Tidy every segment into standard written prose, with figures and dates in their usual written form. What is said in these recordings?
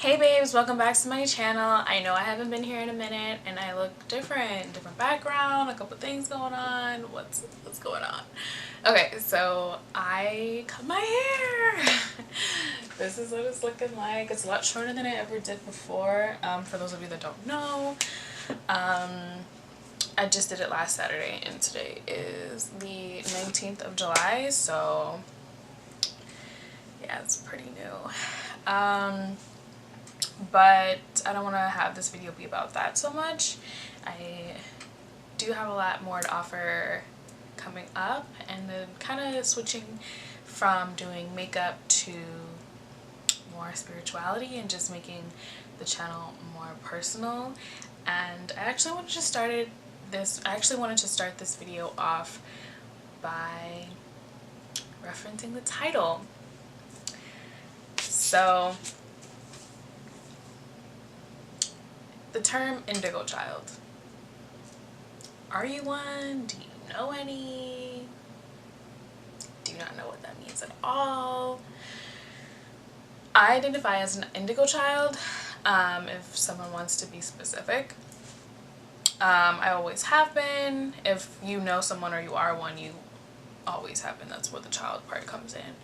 Hey babes, welcome back to my channel. I know I haven't been here in a minute and I look different background, a couple things going on. What's going on? Okay, so I cut my hair. This is what it's looking like. It's a lot shorter than I ever did before. For those of you that don't know, I just did it last Saturday and today is the 19th of July, so yeah, it's pretty new. But I don't want to have this video be about that so much. I do have a lot more to offer coming up, and then kind of switching from doing makeup to more spirituality and just making the channel more personal. And I actually wanted to start this video off by referencing the title. So the term indigo child. Are you one? Do you know any? Do you not know what that means at all? I identify as an indigo child, if someone wants to be specific. I always have been. If you know someone or you are one, you always have been. That's where the child part comes in.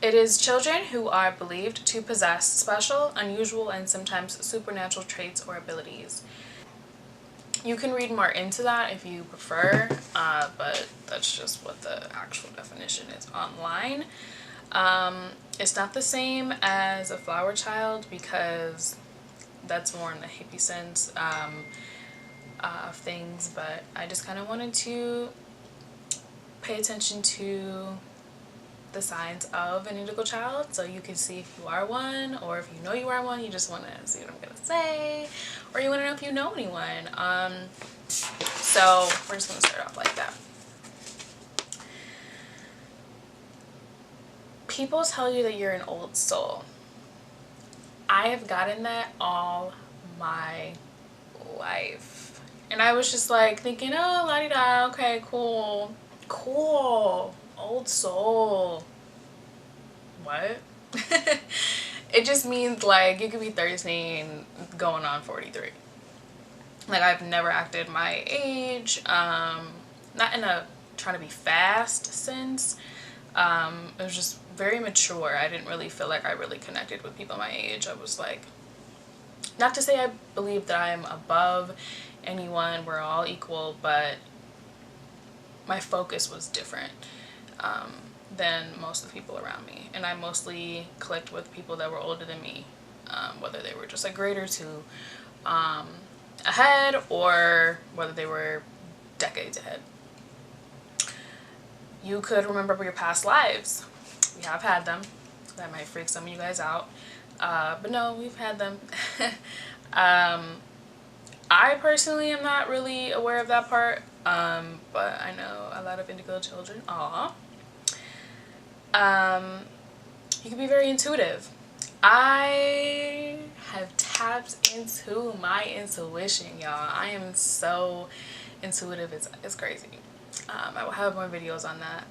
It is children who are believed to possess special, unusual, and sometimes supernatural traits or abilities. You can read more into that if you prefer, but that's just what the actual definition is online. It's not the same as a flower child because that's more in the hippie sense of things, but I just kind of wanted to pay attention to the signs of an indigo child, so you can see if you are one, or if you know you are one, you just want to see what I'm gonna say, or you want to know if you know anyone. So we're just gonna start off like that. People tell you that you're an old soul. I have gotten that all my life, and I was just like thinking, oh, la-di-da, okay, cool, old soul. What? It just means like you could be 13 going on 43. Like, I've never acted my age, not in a trying to be fast sense. It was just very mature. I didn't really feel like I really connected with people my age. I was like, not to say I believe that I'm above anyone, we're all equal, but my focus was different than most of the people around me, and I mostly clicked with people that were older than me, whether they were just a grade or two ahead, or whether they were decades ahead. You could remember your past lives. We have had them. That might freak some of you guys out, but no, we've had them. I personally am not really aware of that part, but I know a lot of indigo children are. You can be very intuitive. I have tapped into my intuition, y'all. I am so intuitive, it's crazy. I will have more videos on that,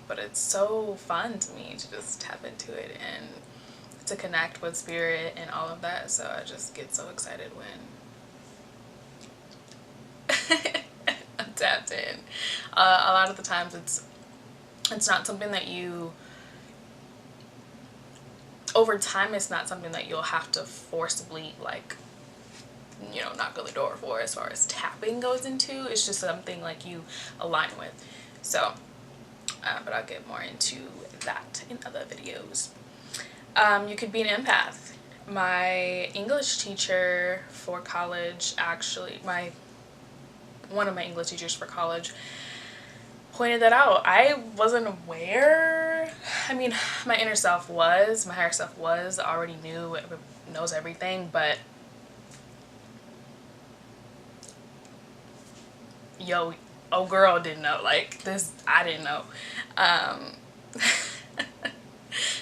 but it's so fun to me to just tap into it and to connect with spirit and all of that, so I just get so excited when I'm tapped in. A lot of the times it's not something that you, over time, it's not something that you'll have to forcibly, like, you know, knock on the door for as far as tapping goes into. It's just something like you align with. So but I'll get more into that in other videos. You could be an empath. My English teacher for college, actually one of my English teachers for college, pointed that out. I wasn't aware. I mean, my inner self was, my higher self was, already knows everything, but yo, oh girl didn't know. Like, this, I didn't know.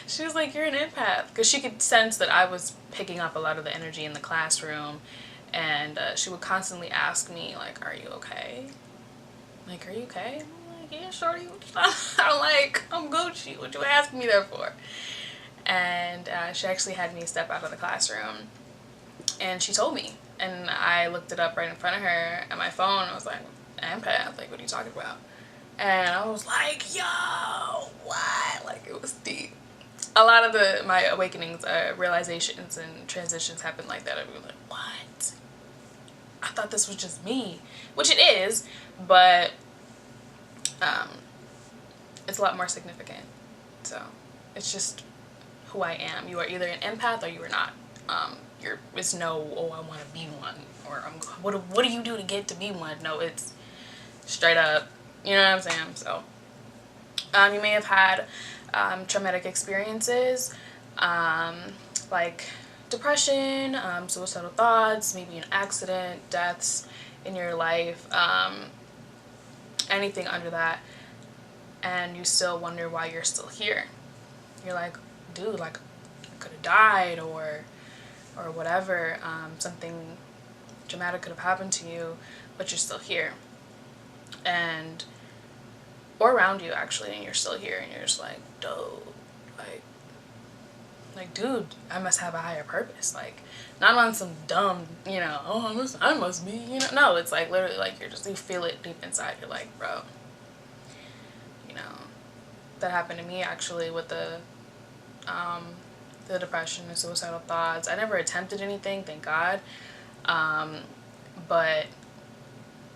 She was like, you're an empath, because she could sense that I was picking up a lot of the energy in the classroom, and she would constantly ask me, like, are you okay? Like, are you okay? I'm like, yeah, shorty, I'm like, I'm Gucci, what you asking me there for? And and she actually had me step out of the classroom, and she told me, and I looked it up right in front of her at my phone. I was like, empath, like, what are you talking about? And I was like, yo, what? Like, it was deep. A lot of my awakenings, realizations and transitions happened like that. I'd be like, what? I thought this was just me, which it is, but it's a lot more significant. So it's just who I am. You are either an empath or you are not. It's no, oh, I want to be one, or what do you do to get to be one? No, it's straight up, you know what I'm saying? So you may have had traumatic experiences, like depression, suicidal thoughts, maybe an accident, deaths in your life, anything under that, and you still wonder why you're still here. You're like, dude, like, I could have died, or whatever, something dramatic could have happened to you, but you're still here, and or around you actually, and you're still here, and you're just like, dude, like dude, I must have a higher purpose. Like, not on some dumb, you know, oh, I must be, you know. No, it's like literally like you feel it deep inside. You're like, bro, you know, that happened to me actually with the depression and suicidal thoughts. I never attempted anything, thank God, but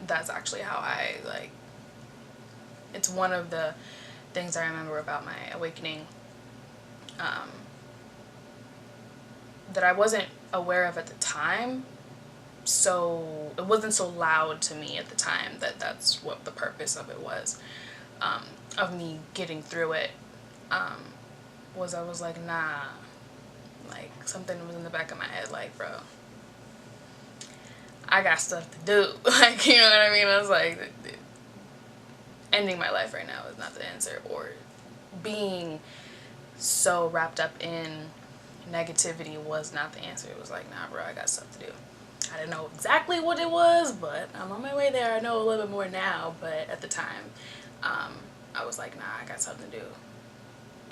that's actually how I, like, it's one of the things I remember about my awakening, that I wasn't aware of at the time, so it wasn't so loud to me at the time that that's what the purpose of it was, of me getting through it, was I was like, nah, like, something was in the back of my head, like, bro, I got stuff to do, like, you know what I mean? I was like, ending my life right now is not the answer, or being so wrapped up in negativity was not the answer. It was like, nah, bro, I got stuff to do. I didn't know exactly what it was, but I'm on my way there. I know a little bit more now, but at the time, I was like, nah, I got something to do,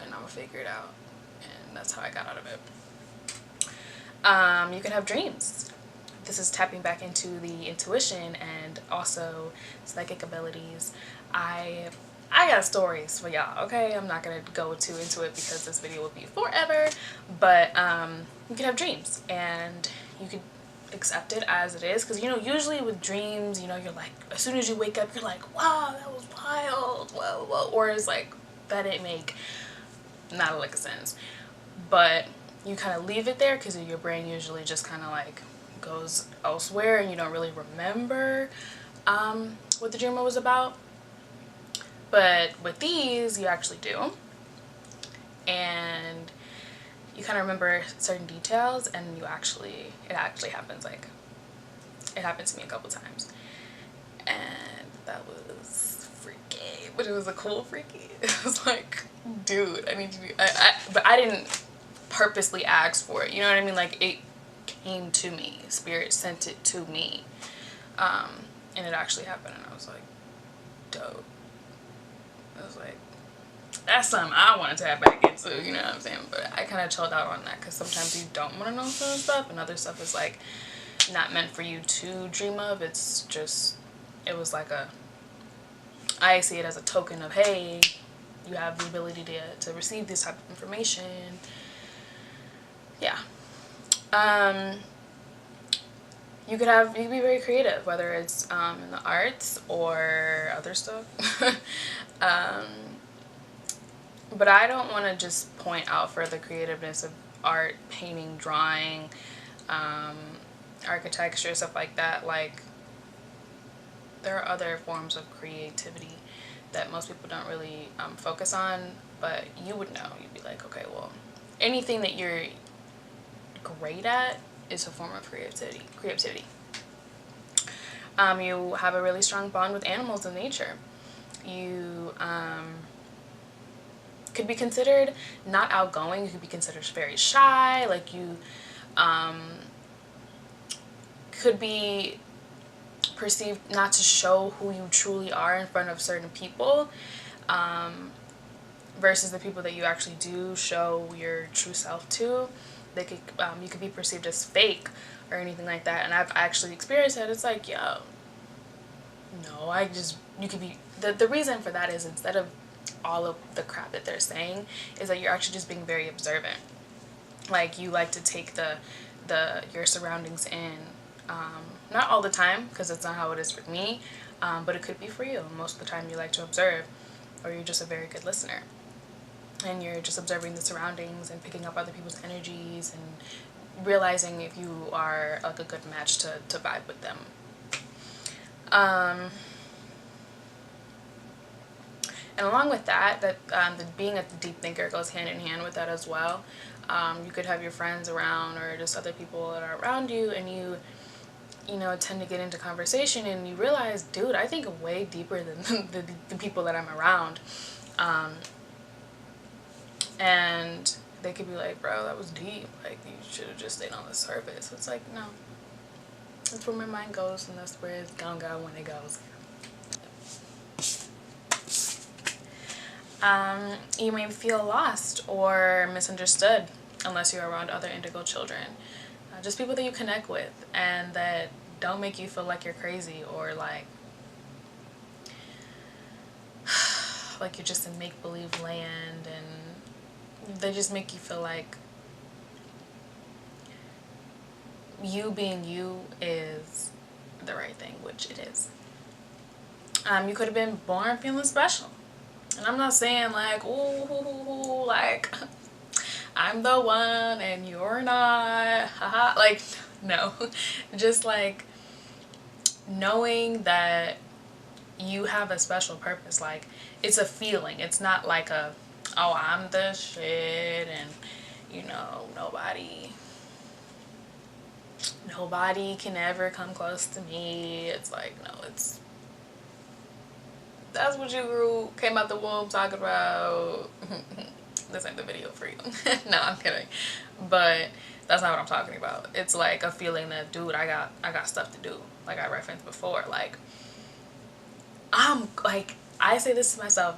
and I'm gonna figure it out, and that's how I got out of it. You can have dreams. This is tapping back into the intuition and also psychic abilities. I got stories for y'all, okay? I'm not gonna go too into it because this video will be forever, but you can have dreams, and you can accept it as it is, because, you know, usually with dreams, you know, you're like, as soon as you wake up, you're like, wow, that was wild, whoa, whoa, or it's like, that didn't make not a lick of sense, but you kind of leave it there because your brain usually just kind of like goes elsewhere, and you don't really remember what the dream was about. But with these, you actually do, and you kind of remember certain details, and it actually happens. Like, it happened to me a couple times, and that was freaky, but it was a cool freaky. It was like, dude, I need to be, but I didn't purposely ask for it, you know what I mean? Like, it came to me, spirit sent it to me, and it actually happened, and I was like, dope. I was like, that's something I want to tap back into, you know what I'm saying? But I kind of chilled out on that, because sometimes you don't want to know certain stuff, and other stuff is like not meant for you to dream of. It's just, it was like I see it as a token of, hey, you have the ability to receive this type of information. Yeah. You can be very creative, whether it's in the arts or other stuff. But I don't want to just point out for the creativeness of art, painting, drawing, architecture, stuff like that. Like, there are other forms of creativity that most people don't really focus on, but you would know. You'd be like, okay, well, anything that you're great at is a form of creativity. You have a really strong bond with animals and nature. You could be considered not outgoing. You could be considered very shy. Like, you could be perceived not to show who you truly are in front of certain people. versus the people that you actually do show your true self to. They could you could be perceived as fake or anything like that. And I've actually experienced that. It's like, yo, no, you could be, the reason for that is, instead of all of the crap that they're saying, is that you're actually just being very observant. Like, you like to take your surroundings in, not all the time, because that's not how it is for me, but it could be for you. Most of the time you like to observe, or you're just a very good listener, and you're just observing the surroundings and picking up other people's energies and realizing if you are like a good match to vibe with them. And along with that, the being a deep thinker goes hand in hand with that as well. You could have your friends around, or just other people that are around you, and you tend to get into conversation, and you realize, dude, I think way deeper than the people that I'm around. And they could be like, bro, that was deep. Like, you should have just stayed on the surface. It's like, no. That's where my mind goes, and that's where it's gonna go when it goes. You may feel lost or misunderstood unless you're around other indigo children. Just people that you connect with and that don't make you feel like you're crazy, or like you're just in make-believe land, and they just make you feel like you being you is the right thing, which it is. You could have been born feeling special. And I'm not saying like, ooh, like, I'm the one and you're not, haha, like, no. Just like knowing that you have a special purpose. Like, it's a feeling. It's not like oh, I'm the shit and, nobody can ever come close to me. It's like, no, that's what you came out the womb talking about. This ain't the video for you. No, I'm kidding. But that's not what I'm talking about. It's like a feeling that, dude, I got stuff to do. Like I referenced before. Like, I say this to myself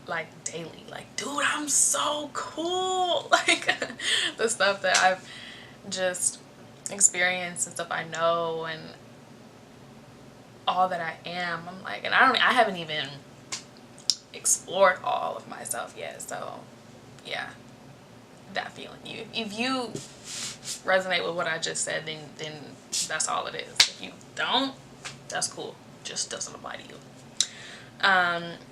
like daily. Like, dude, I'm so cool. Like the stuff that I've just experienced and stuff I know and all that I am. I'm like, and I haven't even explored all of myself yet. So yeah, that feeling. If you resonate with what I just said, then that's all it is. If you don't, that's cool. Just doesn't apply to you.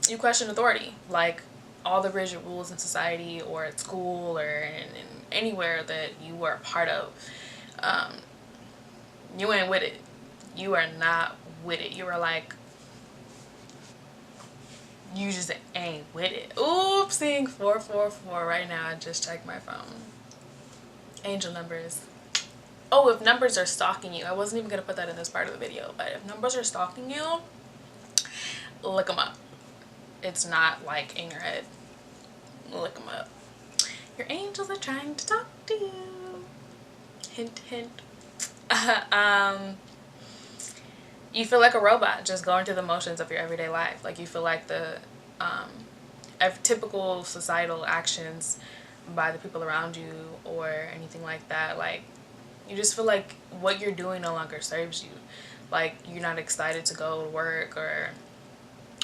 You question authority, like all the rigid rules in society or at school or in anywhere that you were a part of. You ain't with it. You are not with it. You are like, you just ain't with it. Oops, seeing 444 right now. I just checked my phone. Angel numbers. Oh, if numbers are stalking you, I wasn't even gonna put that in this part of the video, but if numbers are stalking you, look them up. It's not like in your head. Look them up. Your angels are trying to talk to you. Hint, hint. You feel like a robot just going through the motions of your everyday life. Like you feel like the typical societal actions by the people around you or anything like that. Like you just feel like what you're doing no longer serves you. Like you're not excited to go to work or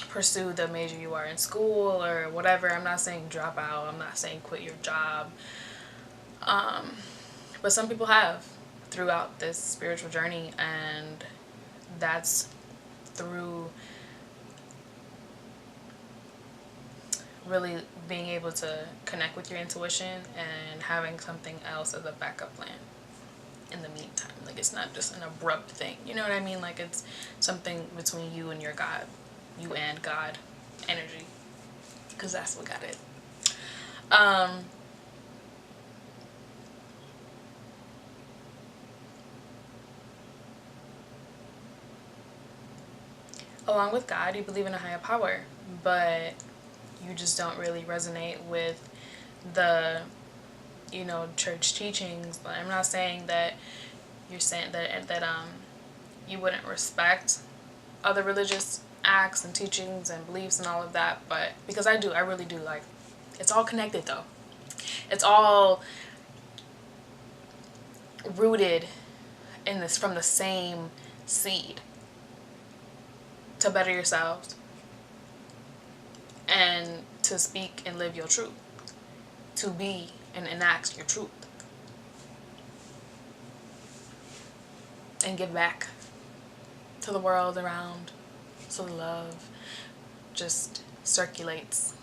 pursue the major you are in school or whatever. I'm not saying drop out. I'm not saying quit your job. But some people have throughout this spiritual journey, and that's through really being able to connect with your intuition and having something else as a backup plan in the meantime. Like it's not just an abrupt thing, you know what I mean? Like it's something between you and your God, you and God energy, because that's what God is. Along with God, you believe in a higher power, but you just don't really resonate with the, church teachings. But I'm not saying that you're saying that you wouldn't respect other religious acts and teachings and beliefs and all of that, but because I really do. Like It's all connected though. It's all rooted in this from the same seed. To better yourselves and to speak and live your truth. To be and enact your truth. And give back to the world around so the love just circulates.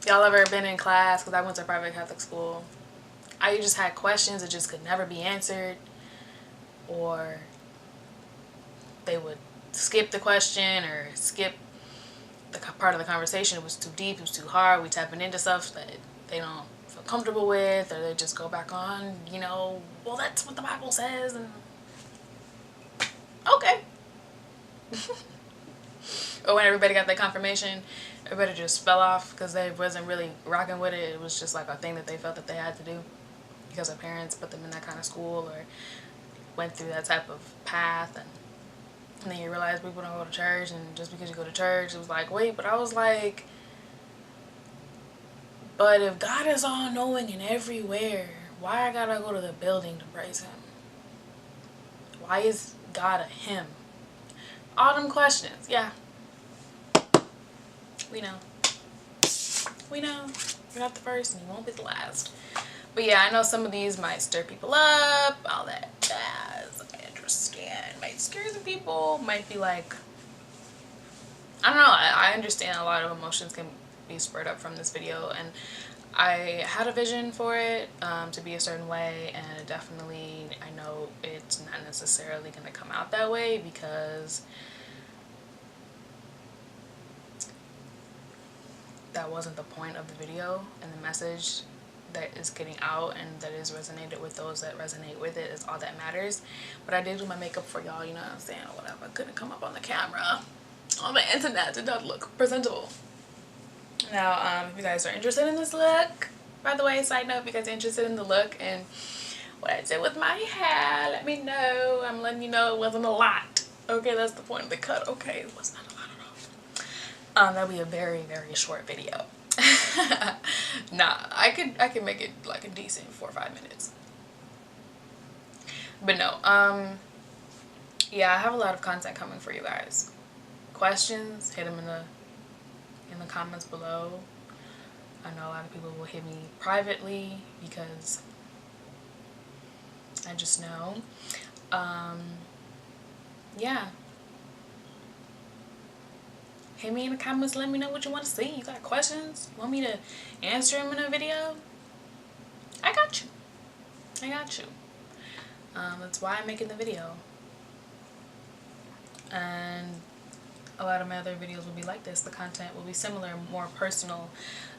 Y'all ever been in class? Because I went to private Catholic school. I just had questions that just could never be answered, or they would skip the question or skip the part of the conversation. It was too deep, it was too hard, we tapping into stuff that they don't feel comfortable with, or they just go back on, you know, well, that's what the Bible says, and okay. Or when everybody got their confirmation, everybody just fell off because they wasn't really rocking with it. It was just like a thing that they felt that they had to do because their parents put them in that kind of school or went through that type of path. And then you realize people don't go to church, and just because you go to church, it was like, wait, but I was like, but if God is all knowing and everywhere, why I gotta go to the building to praise him? Why is God a him? All them questions. Yeah, we know. We know. You're not the first and you won't be the last. But yeah, I know some of these might stir people up, all that jazz. I understand. Might scare some people. Might be like, I don't know. I understand a lot of emotions can be spurred up from this video, and I had a vision for it to be a certain way, and definitely I know it's not necessarily going to come out that way because that wasn't the point of the video, and the message that is getting out and that is resonated with those that resonate with it is all that matters. But I did do my makeup for y'all, you know what I'm saying, or whatever. I couldn't come up on the camera on the internet. Did not look presentable. Now, if you guys are interested in this look, by the way, side note, if you guys are interested in the look and what I did with my hair, let me know. I'm letting you know it wasn't a lot. Okay, that's the point of the cut. Okay, it was not a lot at all. That'll be a very, very short video. Nah, I could make it like a decent 4 or 5 minutes. But no, yeah, I have a lot of content coming for you guys. Questions, hit them in the comments below. I know a lot of people will hit me privately because I just know. Yeah. Hit me in the comments, let me know what you want to see. You got questions? You want me to answer them in a video? I got you. I got you. That's why I'm making the video. And a lot of my other videos will be like this. The content will be similar, more personal,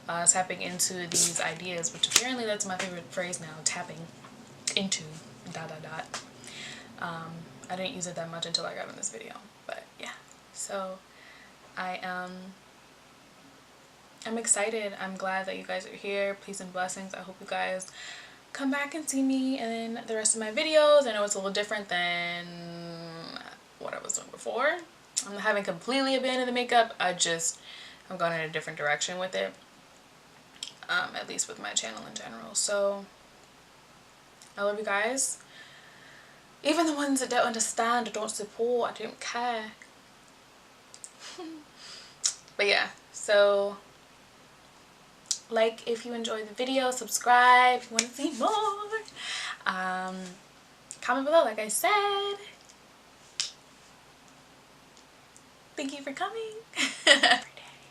tapping into these ideas, which apparently that's my favorite phrase now, tapping into ... I didn't use it that much until I got in this video, but yeah. So I'm excited. I'm glad that you guys are here. Peace and blessings. I hope you guys come back and see me in the rest of my videos. I know it's a little different than what I was doing before. I haven't completely abandoned the makeup. I'm going in a different direction with it. At least with my channel in general. So I love you guys. Even the ones that don't understand or don't support, I don't care. But yeah, so like if you enjoyed the video, subscribe if you want to see more. Comment below, like I said. Thank you for coming. If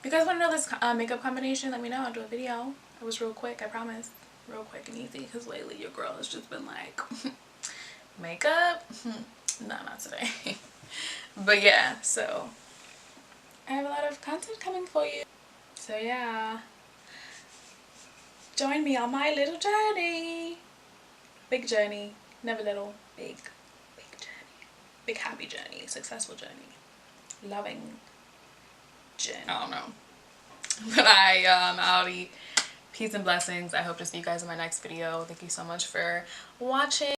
you guys want to know this makeup combination, let me know. I'll do a video. It was real quick, I promise. Real quick and easy, because lately your girl has just been like, makeup? No, not today. But yeah, so I have a lot of content coming for you. So yeah, join me on my little journey. Big journey, never little, big journey. Big happy journey, successful journey, loving journey. I don't know. But I'm outie. Peace and blessings. I hope to see you guys in my next video. Thank you so much for watching.